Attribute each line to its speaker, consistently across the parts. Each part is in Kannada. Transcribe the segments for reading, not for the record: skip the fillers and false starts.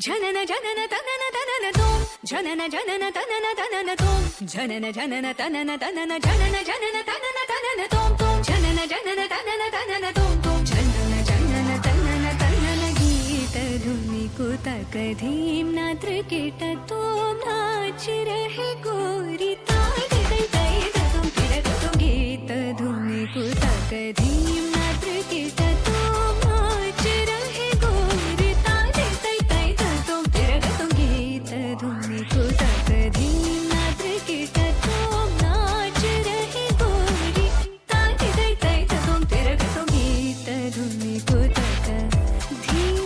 Speaker 1: ಜನನ ಜನನ ತನನ ತನನ ತೋಂ ಜನನ ಜನನ ತನನ ತನನ ತೋಂ ಜನನ ಜನನ ತನನ ತನನ ಜನನ ಜನನ ತನನ ತನನ ತೋಂ ತೋಂ ಜನನ ಜನನ ತನನ ತನನ ತೋಂ ತೋಂ ಜನನ ಜನನ ತನನ ತನನ ಗೀತ ಧುನಿ ಕುತಕ ಧೀಮ್ ನಾತ್ರ ಕಿಟ ತೋಂ ನಾಚ ರಹೆ ಗೋರಿ ತಾಯಿ ತೈ ತೈ ತೋಂ ತಿರಗ ತೋಂ ಗೀತ ಧುನಿ ಕುತಕ ಧೀಮ್ ನಾತ್ರ ಕಿಟ ತೋಂ ನಾಚ ರಹೆ ಗೋರಿ ತಾಯಿ ತೈ ತೈ ತೋಂ ತಿರಗ ತೋಂ ಗೀತ ಧುನಿ ಕುತಕ ಧೀಮ್ ನಾತ್ರ ಕಿಟ ತೋಂ ನಾಚ ರಹೆ ಗೋರಿ ತಾಯಿ ತೈ ತೈ ತೋಂ ತಿರಗ ತೋಂ ಗೀತ ಧುನಿ ಕುತಕ ಧೀಮ್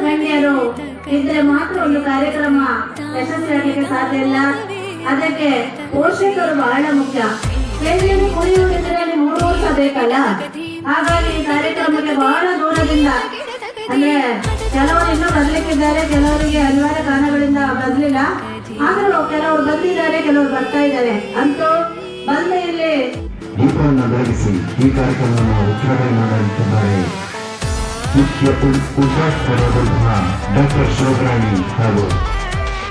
Speaker 2: ಗಣ್ಯರು ಇದ್ರೆ ಮಾತ್ರ ಒಂದು ಕಾರ್ಯಕ್ರಮ ಯಶಸ್ವಿಯಾಗಲಿಕ್ಕೆ ಸಾಧ್ಯ ಇಲ್ಲ. ಅದಕ್ಕೆ ಪೋಷಕರು ಬಹಳ ಮುಖ್ಯ. ಎಲ್ಲಿ ಕುಡಿಯುವುದಿದ್ರೆ ಅಲ್ಲಿ 3 ವರ್ಷ ಬೇಕಲ್ಲ. ಹಾಗಾಗಿ ಈ ಕಾರ್ಯಕ್ರಮಕ್ಕೆ ಬಹಳ ದೂರದಿಂದ ಅಂದ್ರೆ ಕೆಲವರು ಇನ್ನೂ ಬರ್ಲಿಕ್ಕಿದ್ದಾರೆ, ಕೆಲವರಿಗೆ ಅನಿವಾರ್ಯ ಕಾರಣಗಳಿಂದ ಬರ್ಲಿಲ್ಲ. ಆದ್ರೂ ಕೆಲವರು ಬಂದಿದ್ದಾರೆ, ಕೆಲವರು ಬರ್ತಾ ಇದ್ದಾರೆ. ಅಂತೂ ಬಂದು ಇಲ್ಲಿ
Speaker 3: ದೀಪವನ್ನು ಬೆಳಗಿಸಿ ಈ ಕಾರ್ಯಕ್ರಮವನ್ನು ಉದ್ಘಾಟನೆ ಮಾಡಲಿದ್ದಾರೆ ಮುಖ್ಯ ಉದ್ಘಾಟಕರಾದಂತಹ ಡಾಕ್ಟರ್ ಶೋಭರಾಣಿ ಹಾಗೂ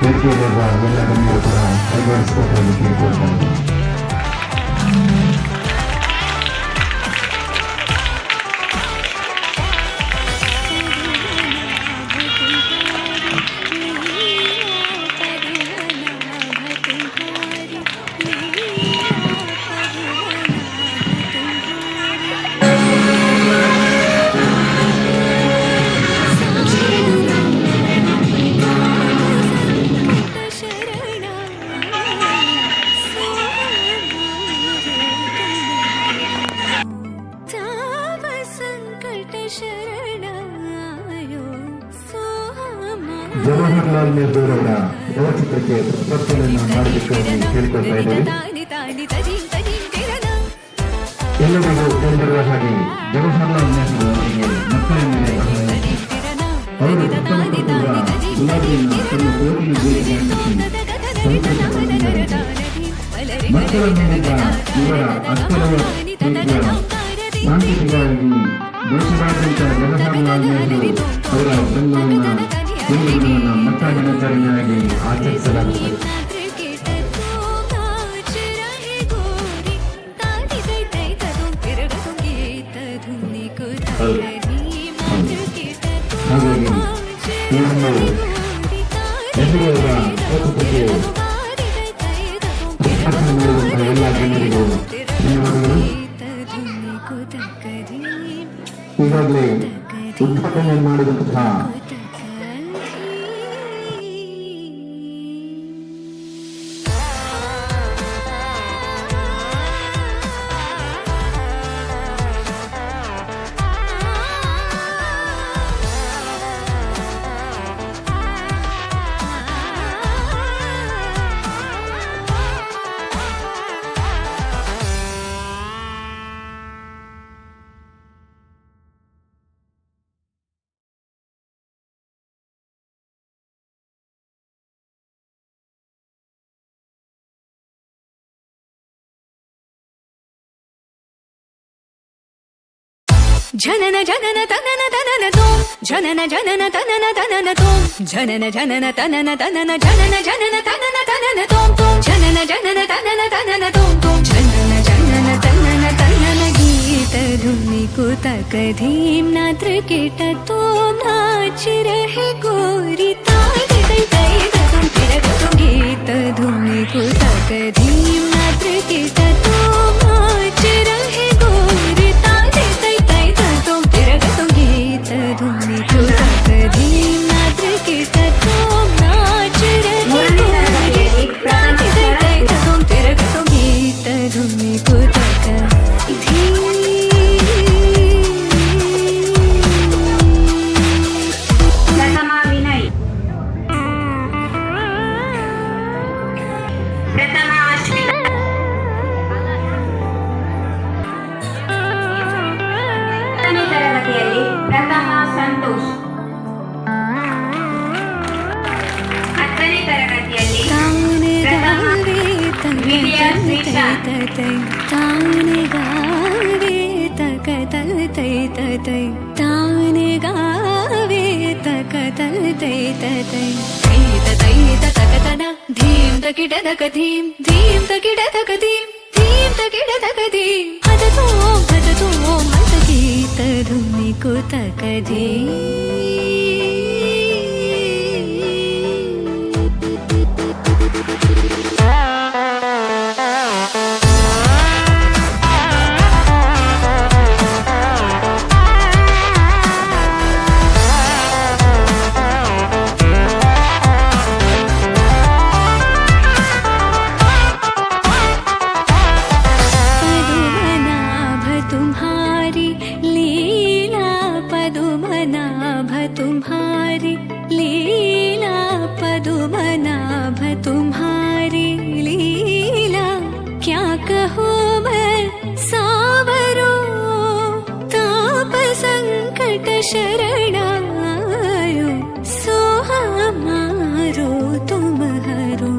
Speaker 3: ವೇದಿಕೆಯಲ್ಲಿರುವ ಎಲ್ಲ ಗಣ್ಯರು ಕೂಡ ಕೈಗೊಳಿಸಿಕೊಟ್ಟಲ್ಲಿ ಕೇಳಿಕೊಳ್ತಾರೆ. ಜವಾಹರ್ಲಾಲ್ ನೆಹರು ಅವರ ಭಾವಚಿತ್ರಕ್ಕೆ ಪ್ರದರ್ಶನವನ್ನು ಮಾಡಲಿಕ್ಕೆ ಕೇಳಿಕೊಳ್ತಾ ಇದ್ದೇವೆ. ಎಲ್ಲರಿಗೂ ತಿಳಿದಿರುವ ಹಾಗೆ ಜವಾಹರ್ಲಾಲ್ ನೆಹರು ಅವರಿಗೆ ಮಕ್ಕಳ ಮೇಲೆ ಅವರು ಉತ್ತಮಪಡಿಸಿರುವ ಗುಲಾಬಿಯನ್ನು ತನ್ನ ಕೋಟಿನ ಬೇಡಿಕೆ ಮಕ್ಕಳ ಮೇಲಿದ್ದ ಇವರ ಅಕ್ಕರವ ಪ್ರೀತಿಯ ಸಾಂಕೇತಿಕವಾಗಿ ದೇಶದಾದ್ಯಂತ ಜವಾಹರ್ಲಾಲ್ ನೆಹರು ಅವರ ಜನ್ಮವನ್ನು ಮಕ್ಕಳ ದಿನಾಚರಣೆಯಾಗಿ ಆಚರಿಸಲಾಗುತ್ತದೆ. ಹಾಗಾಗಿ ಇದನ್ನು ನೆಹರುವರ ಪುಸ್ತಕಕ್ಕೆ ಪ್ರದರ್ಶನ ಮಾಡಿದಂತಹ ಎಲ್ಲ ಜನರಿಗೂ ಧನ್ಯವಾದಗಳು. ಈಗಾಗಲೇ ಉದ್ಘಾಟನೆ ಮಾಡಿದಂತಹ
Speaker 1: ಜನನ ಜನನ ತನನ ತನನ ತೋಂ ಜನನ ಜನನ ತನನ ತನನ ತೋಂ ಜನನ ಜನನ ತನನ ತನನ ಜನನ ಜನನ ತನನ ತನನ ತೋಂ ತೋಂ ಜನನ ಜನನ ತನನ ತನನ ತೋಂ ತೋಂ ಜನನ ಜನನ ತನನ ತನನ ಗೀತ ಧುನಿ ಕುತಕ ಧೀಮ್ ನಾತ್ರ ಕಿಟ ತೋಂ ನಾಚ ರಹೆ ಗೋರಿ ತಾಯಿ ತೈ ತೈ ತೋಂ ತಿರಗ ತೋಂ ಗೀತ ಧುನಿ ಕುತಕ ಧೀಮ್ ನಾತ್ರ ಕಿಟ ತೋಂ ನಾಚ ರಹೆ ಗೋರಿ ತಾಯಿ ತೈ ತೈ ತೋಂ ತಿರಗ ತೋಂ ಗೀತ ಧುನಿ ಕುತಕ ಧೀಮ್ ನಾತ್ರ ಕಿಟ ತೋಂ ನಾಚ ರಹೆ ಗೋರಿ ತಾಯಿ ತೈ ತೈ ತೋಂ ತಿರಗ ತೋಂ ಗೀತ ಧುನಿ ಕುತಕ ಧೀಮ್
Speaker 2: ಲತಮಾ ವಿನಯ್ ವಿದ್ಯಾ ಶ್ರೀಶಾಂತ್.
Speaker 1: ತಾನೆ ಗಾವೆ ತಕ ತೈ ತೈ ತಾನೆ ಗಾವೆ ತಕ ತೈ ತೈ ತೈ ತಕತನ ಧೀಂ ತಕಿಡದಕ ಧೀಂ ಧೀಂ ತಕಿಡದಕ ಧೀಂ ಧೀಂ ತಕಿಡದಕ ಧೀಂ ಹದತೋ ಹದಗೀತ ಧುನಿ ಕುತಕ ಧೀಂ तुम्हारी लीला पदुमनाभ तुम्हारी लीला क्या कहूँ मैं सावरो ताप संकट शरणायो सो हमारो तुम हरो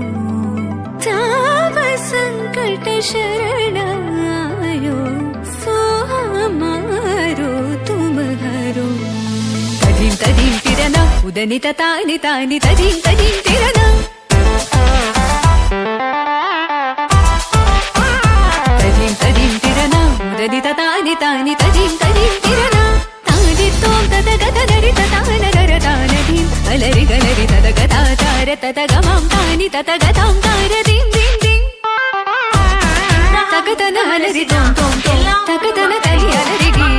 Speaker 1: ताप संकट शरणायो सो हमारो तुम हरो तदीं तिरना उदनित तानि तानि तदीं तिरना तदीं तिरना उदनित तानि तानि तदीं तिरना तानि तों तदगत नरित तानगर तानदीं अलरि गलरि तदगता तार तदगमां तानि तदगतां तारदीं दीं दीं तगतन अलरि तों तों तों तगतन तहि अलरि गीं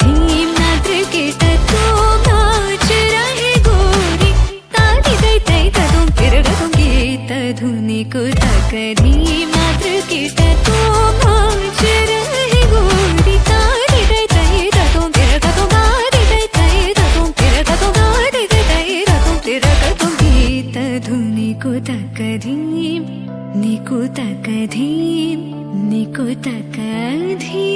Speaker 1: धीं नद्रिकित तों नाच रहे गोरी तानि तै तै तदुं तिरगतुं गीत धुनि कुतक धीं नद्रिकित तों नाच रहे गोरी तानि तै तै तदुं तिरगतुं गादि तै तै तदुं तिरगतुं गादि तै तै तदुं तिरगतुं गीत धुनि कुतक धीं निकुतक धीं निकुतक धीं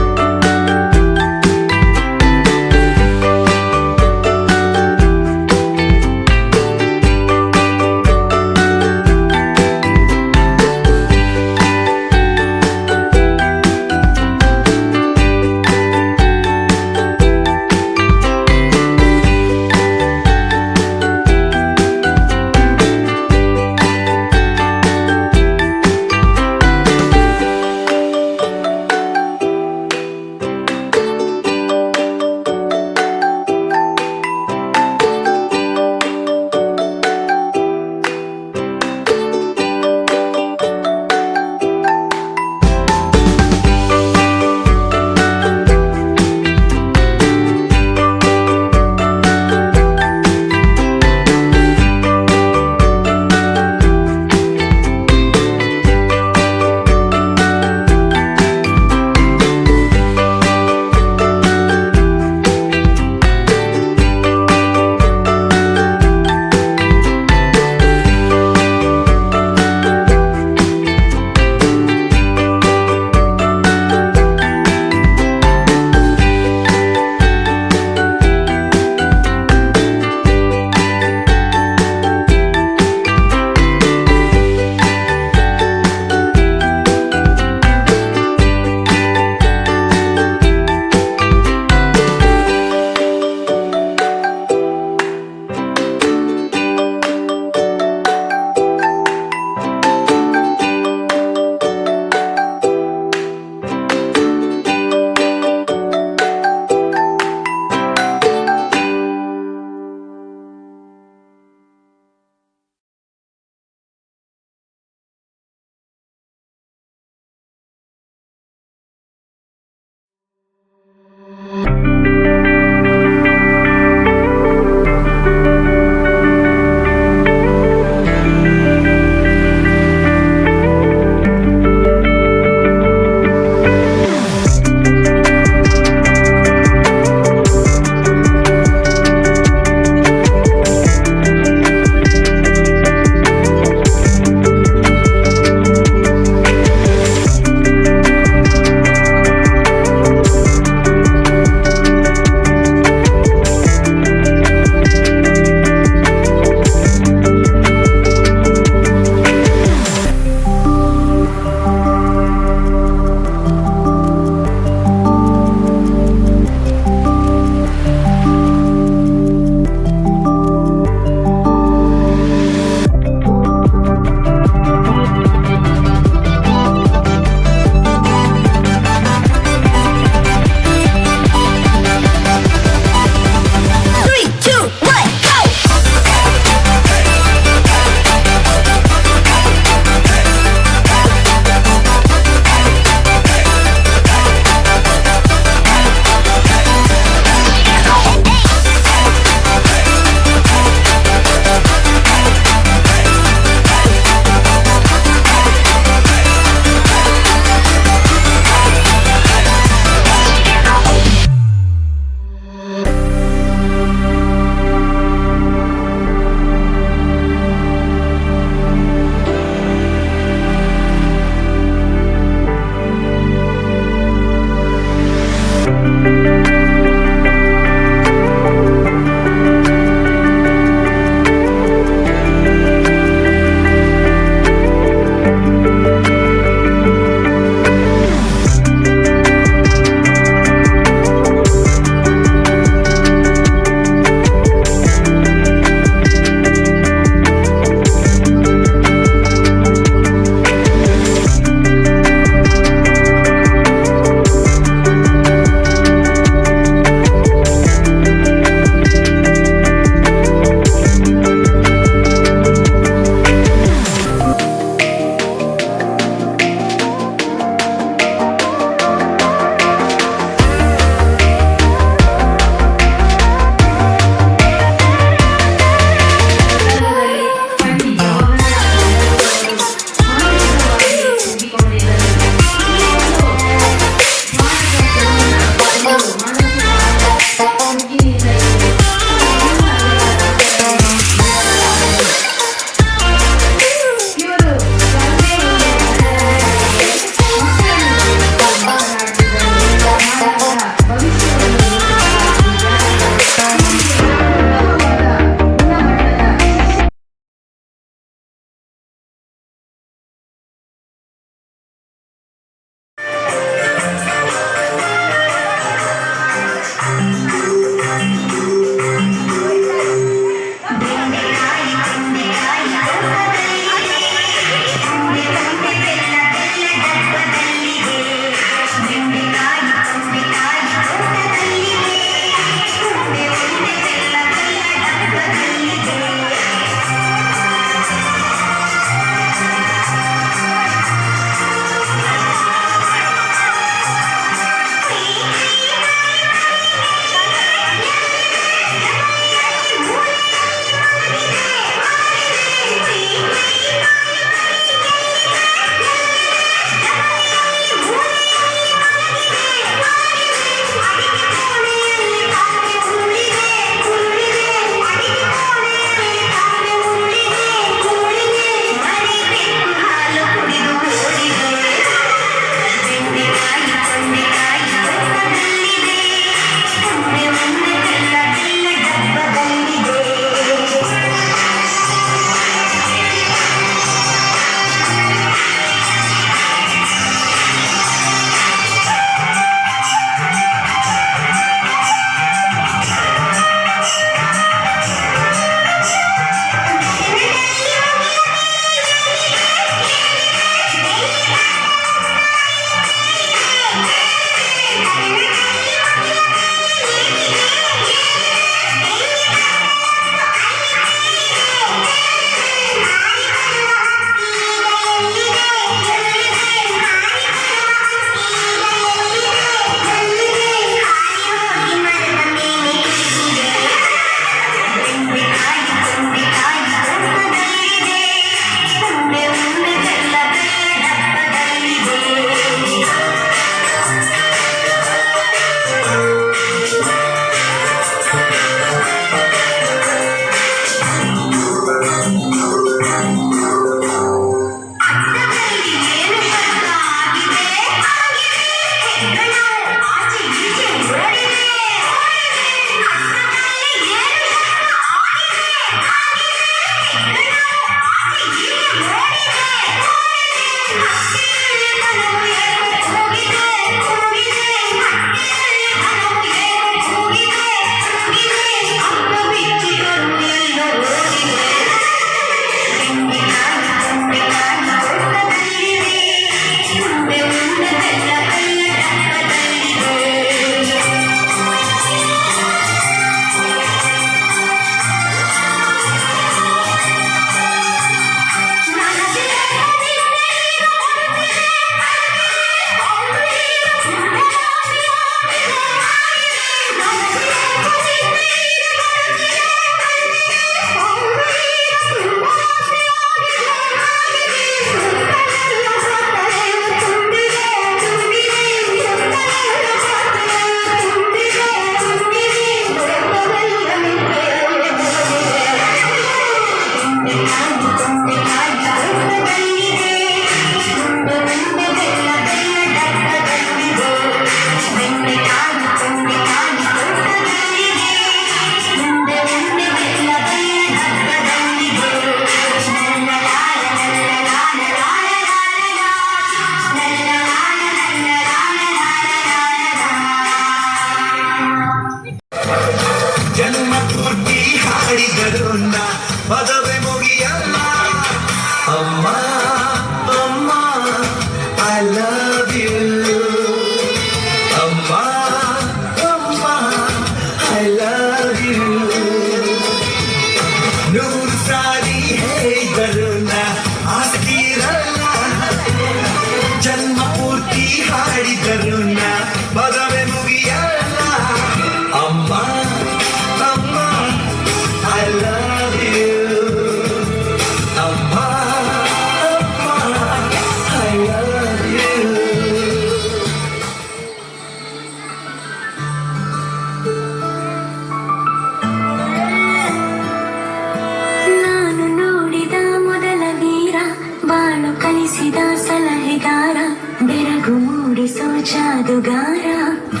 Speaker 4: ಮಾತುಗಾರಪ್ಪ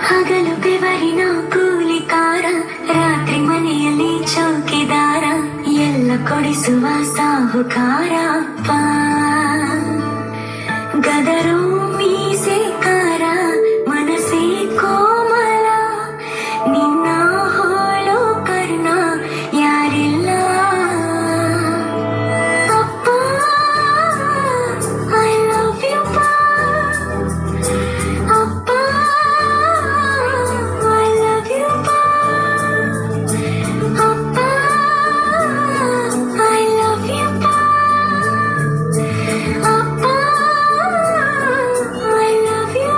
Speaker 4: ಹಗಲು ಬೆವರಿನ ಕೂಲಿಕಾರ ರಾತ್ರಿ ಮನೆಯಲ್ಲಿ ಚೌಕಿದಾರ ಎಲ್ಲ ಕೊಡಿಸುವ ಸಾಹುಕಾರಪ್ಪ ಗದರೋ ಮೀಸೆಕಾರ ಮನಸ್ಸೇ ಕೋಮಲ ನಿನ್ನ ಹೋಳೋ ಕರ್ಣ ಯಾರಿಲ್ಲ ಅಪ್ಪ ಐ ಲವ್ ಯು ಅಪ್ಪ ಐ ಲವ್ ಯು ಅಪ್ಪ ಐ ಲವ್ ಯು ಅಪ್ಪ ಐ ಲವ್ ಯು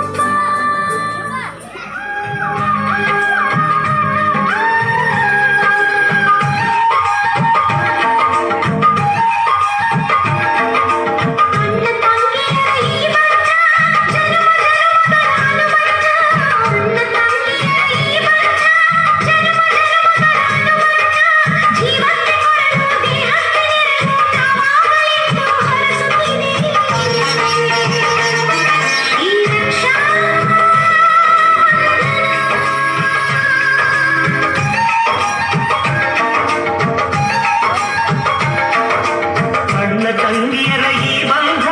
Speaker 5: ಅಣ್ಣ ತಂಗಿಯರ ಈ ಬಂಧ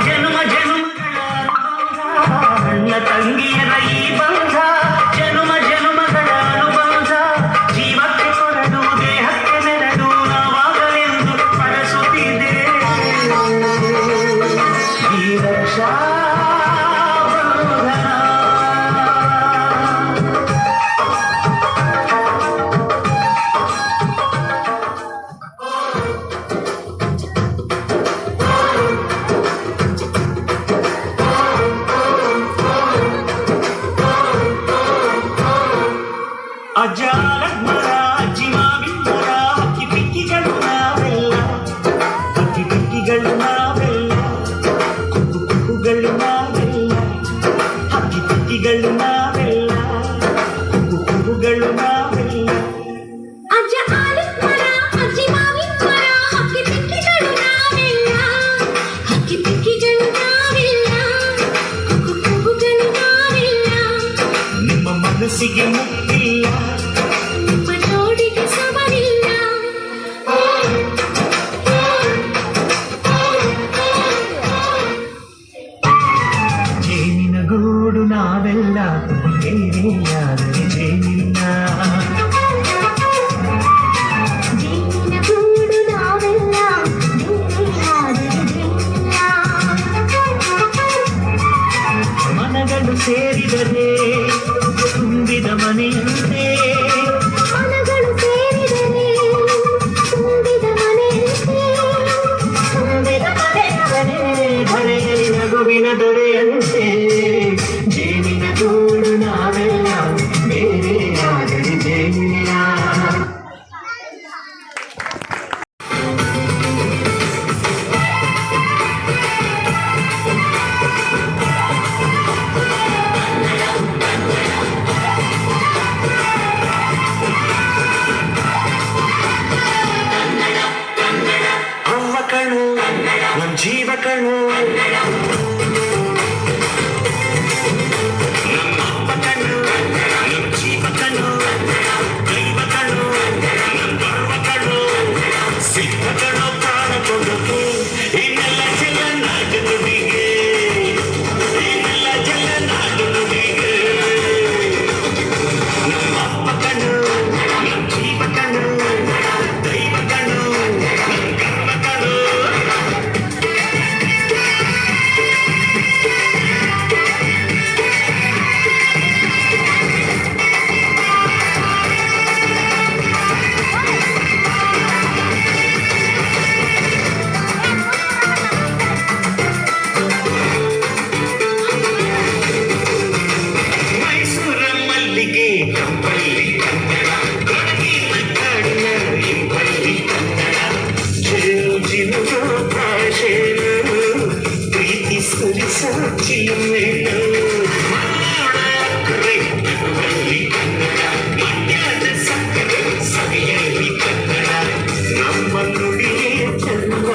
Speaker 5: ಜನ್ಮ ಜನ್ಮಗಳ ಅಣ್ಣ ತಂಗಿಯರ ಈ ಬಂಧ ಜನ್ಮ ಜನ್ಮಗಳ ಅನುಬಂಧ ಜೀವಕ್ಕೆ ಕೊರಡು ದೇಹಕ್ಕೆ ನೆರಳು ನಾವಾಗಲೆಂದು ಪರಸುತ್ತಿದೆ ಈ ರಕ್ಷಾ ಬಂಧನ ಅಜ್ಜಾಲದ ಮರ ಅಜ್ಜಿ ಮಾವಿನ ಮರ ಹಕ್ಕಿ ಪಿಕ್ಕಿಗಳು ನಾವೆಲ್ಲ ಹಕ್ಕಿ ಪಿಕ್ಕಿಗಳು ನಾವೆಲ್ಲ ಕುಕ್ಕು ಕುಕ್ಕುಗಳು ನಾವೆಲ್ಲ ಹಕ್ಕಿ ಪಿಕ್ಕಿಗಳು ನಾವೆಲ್ಲ ಕುಕ್ಕು ಕುಕ್ಕುಗಳು ನಾವೆಲ್ಲ
Speaker 4: ಅಜ್ಜ ಆಲದ ಮರ ಅಜ್ಜಿ ಮಾವಿನ ಮರ ಹಕ್ಕಿ ಪಿಕ್ಕಿಗಳು ನಾವೆಲ್ಲ ಹಕ್ಕಿ ಪಿಕ್ಕಿಗಳು ನಾವೆಲ್ಲ ಕುಕ್ಕು ಕುಕ್ಕುಗಳು ನಾವೆಲ್ಲ
Speaker 5: ನಿಮ್ಮ ಮನಸ್ಸಿಗೆ ಮುಟ್ಟಿಲ್ಲ
Speaker 4: ನಿಮ್ಮ ಜೋಡಿಗೆ ಸಮವಿಲ್ಲ
Speaker 5: ಜೇನಿನ ಗೂಡು ನಾವೆಲ್ಲ ಬೇರೆಯಾದರೆ ಜೇನಿಲ್ಲ
Speaker 4: ಜೇನಿನ ಗೂಡು ನಾವೆಲ್ಲ ಬೇರೆಯಾದರೆ ಜೇನಿಲ್ಲ
Speaker 5: ಮನಗಳು ಸೇರಿದರೆ ತುಂಬಿದ ಮನೆಯಂತೆ
Speaker 4: ಮನಗಳು ಸೇರಿದರೆ ತುಂಬಿದ ಮನೆಯಂತೆ
Speaker 5: ತುಂಬಿದ ಮನೆಯವನೇ ಧರೆಯಲ್ಲಿ ನಗುವಿನ ದೊರೆಯಂತೆ ಜೇನಿನ ಗೂಡು ನಾವೆಲ್ಲ ಬೇರೆಯಾದರೆ ಜೇನಿಲ್ಲ ಅವ್ವ ಕಣು ನಮ್ ಜೀವ ಕಣು ನಮ್ಮಪ್ಪ ಕಣು ನಮ್ ಜೀವ ಕಣು ದೈವ ಕಣು ನಮ್ ಗರ್ವ ಕಣು ಸಿದ್ಧ ಕಣು ಪ್ರಾಣ ಕೊಡೋದು ಇನ್ನೆಲ್ಲ ಜಲ ನಾಡು ನುಡಿಗೆ ಇನ್ನೆಲ್ಲ ಜಲ ನಾಡು ನುಡಿಗೆ ನಮ್ಮಪ್ಪ ಕಣು ನಮ್ ಜೀವ ಕಣು ದೈವ ಕಣು ನಮ್ ಗರ್ವ ಕಣು ಮೈಸೂರ ಮಲ್ಲಿಗೆ ಕಂಪಲ್ಲಿ ಕನ್ನಡ ಕೊಡಗಿನ ಕಾಡಿನ ಇಂಪಲ್ಲಿ ಕನ್ನಡ ಜೀವನ ಭಾಷೆಗಳು ಪ್ರೀತಿ ಸುರಿಸಾಚಿಯಮೇನು ಮಲ್ಲಿ ಕನ್ನಡ ಮಂಡ್ಯದ ಸಕ್ಕರೆ ಸವಿಯಲ್ಲಿ ಕನ್ನಡ ನಮ್ಮ ನುಡಿಯೇ ಚಂದ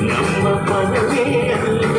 Speaker 5: ನಮ್ಮ ಪದವೇ ಅಲ್ಲ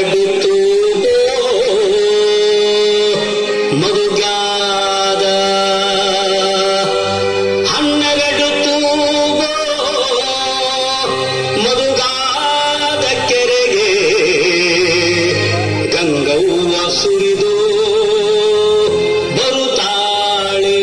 Speaker 5: ಹನ್ನಗಡು ತೂಗೋ ಮಧುಗಾದ ಹನ್ನಗಡು ತೂಗೋ ಮಧುಗಾದ ಕೆರೆಗೆ ಗಂಗವ್ವ ಸುರಿದು ಬರುತ್ತಾಳೆ.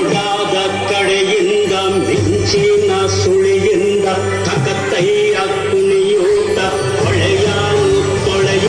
Speaker 5: ಓಡಾದ ಕಡೆಯಿಂದ ಮಿಂಚಿನ ಸುಳಿಯಿಂದ ತಕತ್ತೈಯ ಕುಣಿಯೂಟ ಹೊಳೆಯಾನು ತೊಳೆಯ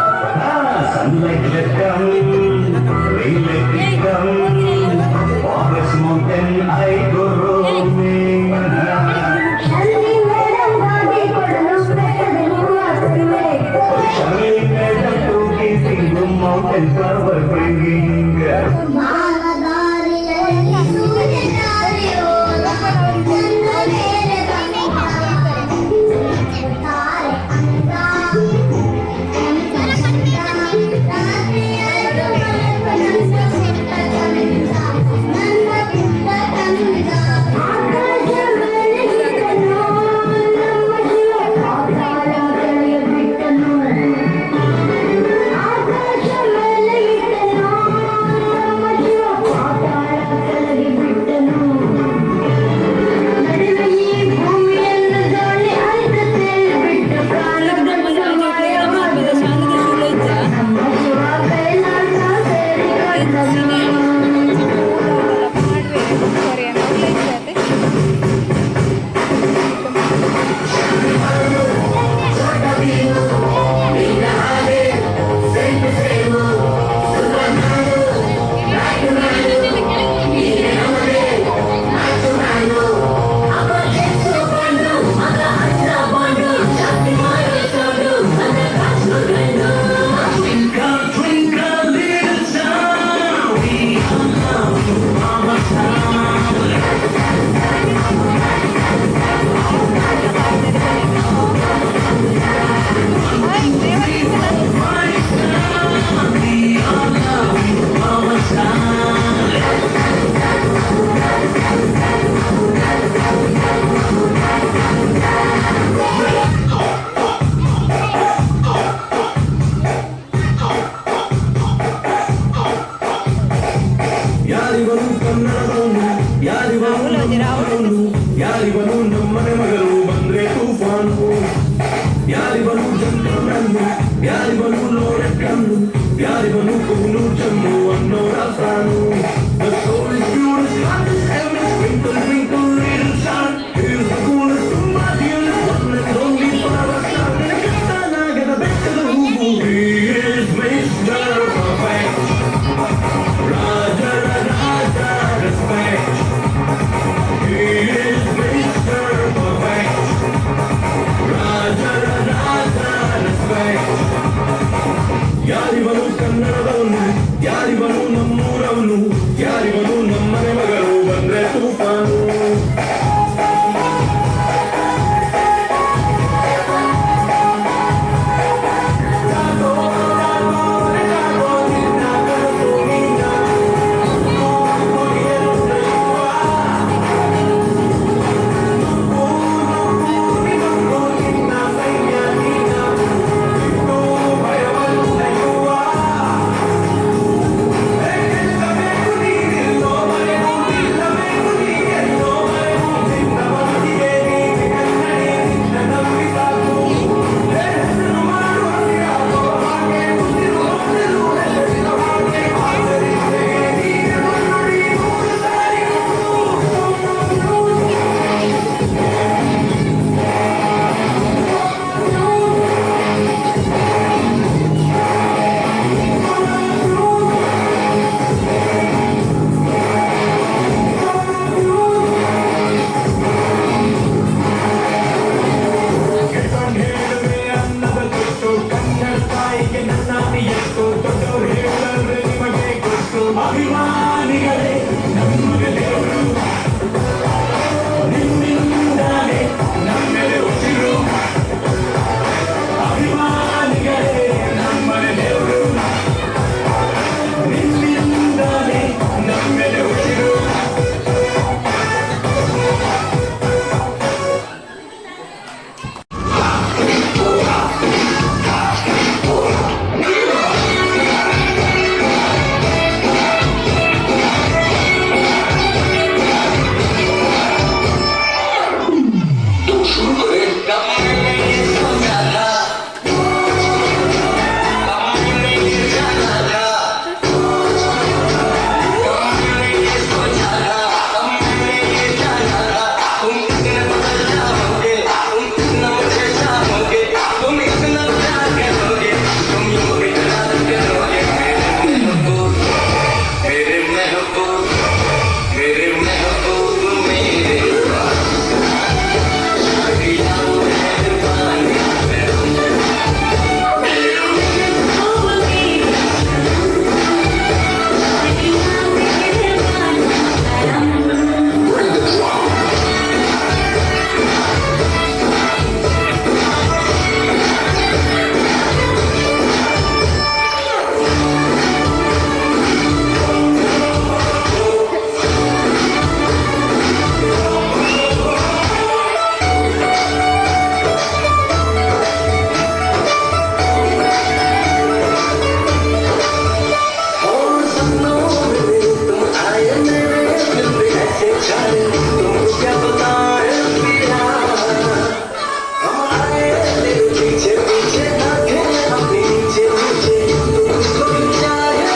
Speaker 5: Sunlight will come, rain will come, forest mountain I go roaming. Shining madam to kissing the mountain flower bringing.
Speaker 4: ಆಕಾಶ ಮೇಲೆ ಇಟ್ಟನು
Speaker 5: पीछे पीछे भागे अपने नीचे नीचे तुमको चाहते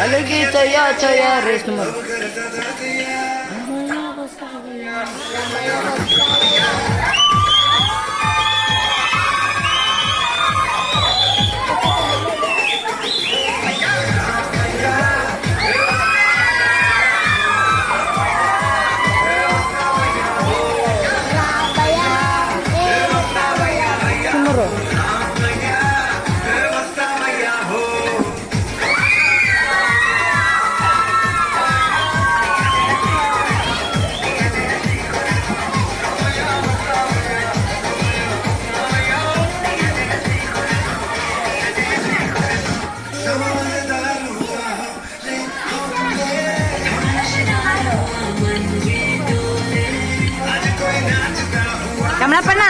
Speaker 6: Lagi caya res nomor. Kamalappanna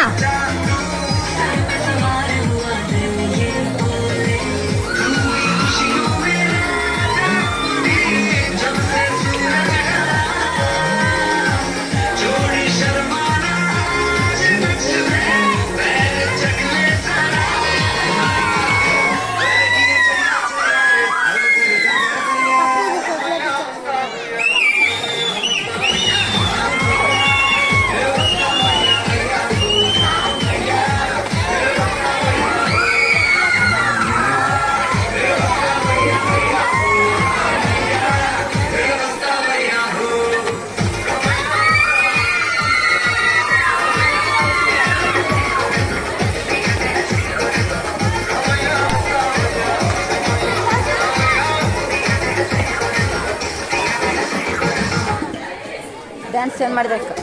Speaker 6: dance ಏನು ಮಾಡಬೇಕು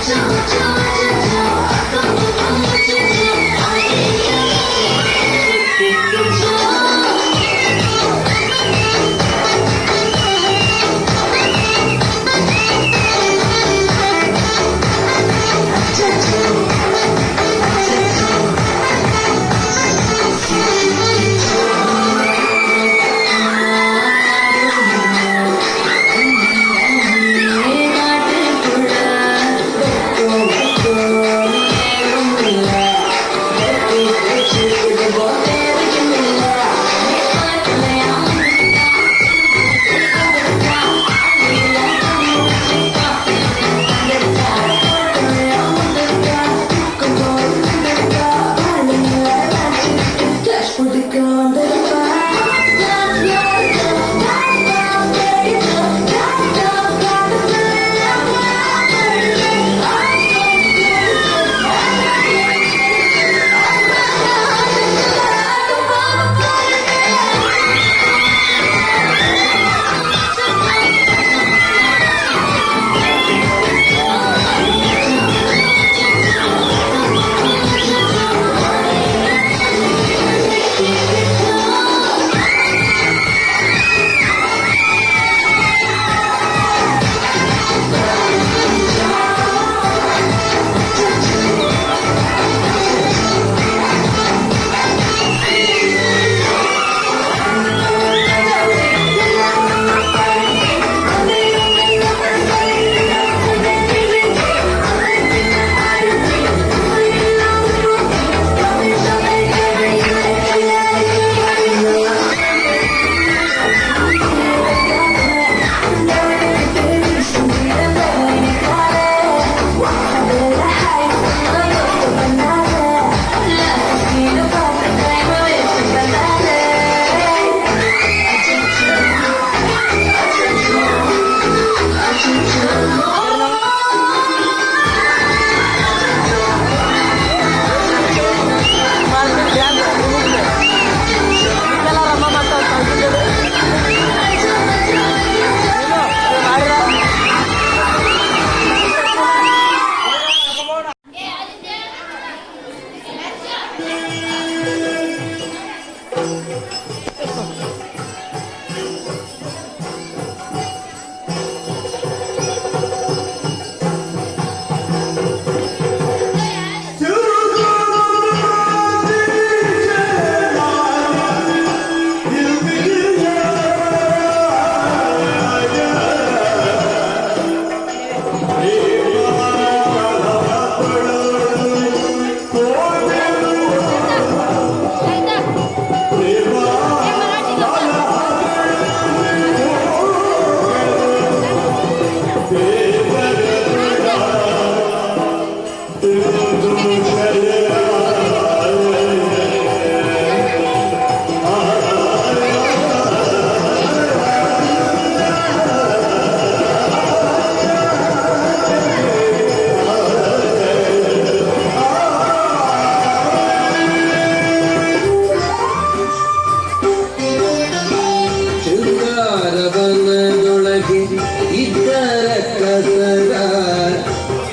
Speaker 4: Cha cha cha cha cha.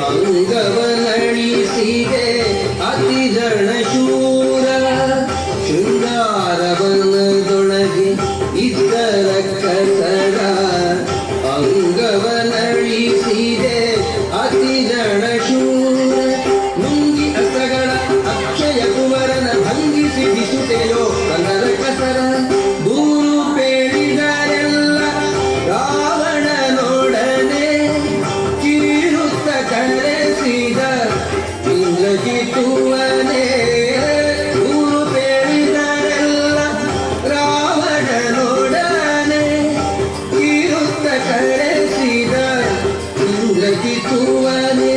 Speaker 7: ಅಂಗವನಳಿಸಿದೆ ಅತಿ ಜನಶೂರ ಶೃಂಗಾರವನದೊಳಗೆ ಇದ್ದರ ಕಸರ ಅಂಗವನಳಿಸಿದೆ ಅತಿ ಜನಶೂರ ನುಂಗಿ ಅಸಗಳ ಅಕ್ಷಯ ಕುವರನ ಭಂಗಿಸಿ ಬಿಸುತೆಯೋ ಕನ್ನಡ ಕಸರ ದೂರು ಪೇಳಿದರೆಲ್ಲ ರಾವಣನೊಡನೆ ಕೀಳುತ್ತ ಕರೆಸಿದ ಇಂದ್ರಜಿತುವನೇ ದೂರು ಪೇಳಿದರೆಲ್ಲ ರಾವಣನೊಡನೆ ಕೀಳುತ್ತ ಕರೆಸಿದ ಇಂದ್ರಜಿತುವನೇ